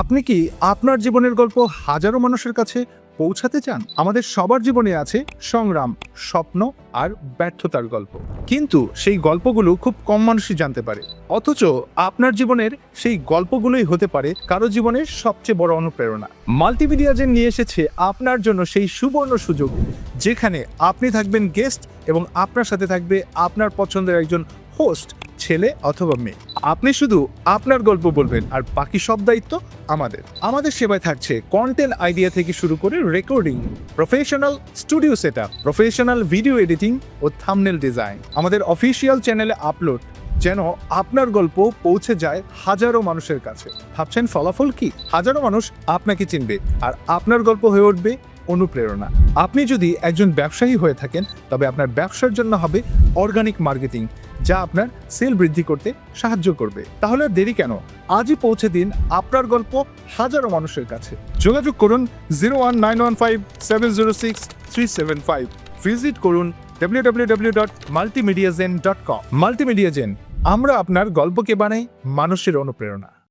আপনি কি আপনার জীবনের গল্প হাজারো মানুষের কাছে পৌঁছাতে চান? আমাদের সবার জীবনে আছে সংগ্রাম, স্বপ্ন আর ব্যর্থতার গল্প, কিন্তু সেই গল্পগুলো খুব কম মানুষই জানতে পারে। অথচ আপনার জীবনের সেই গল্পগুলোই হতে পারে কারো জীবনের সবচেয়ে বড় অনুপ্রেরণা। মাল্টিমিডিয়া জেন নিয়ে এসেছে আপনার জন্য সেই সুবর্ণ সুযোগ, যেখানে আপনি থাকবেন গেস্ট এবং আপনার সাথে থাকবে আপনার পছন্দের একজন হোস্ট, ছেলে অথবা মেয়ে। আপনি শুধু আপনার গল্প বলবেন আর বাকি সব দায়িত্ব আমাদের সেবায় থাকছে কন্টেন্ট আইডিয়া থেকে শুরু করে recording, professional studio setup, professional video editing ও থাম্বনেল ডিজাইন। আমাদের অফিসিয়াল চ্যানেলে আপলোড, যেন আপনার গল্প পৌঁছে যায় হাজারো মানুষের কাছে। ভাবছেন ফলাফল কি? হাজারো মানুষ আপনাকে চিনবে আর আপনার গল্প হয়ে উঠবে অনুপ্রেরণা। আপনি যদি একজন ব্যবসায়ী হয়ে থাকেন, তবে আপনার ব্যবসার জন্য হবে অর্গানিক মার্কেটিং, যা আপনার সেল বৃদ্ধি করতে সাহায্য করবে। তাহলে আর দেরি কেন? আজই পৌঁছে দিন আপনার গল্প হাজারো মানুষের কাছে। যোগাযোগ করুন 01915706375। ভিজিট করুন www.multimediazen.com। মাল্টিমিডিয়া জেন, আমরা আপনার গল্পকে বানাই মানুষের অনুপ্রেরণা।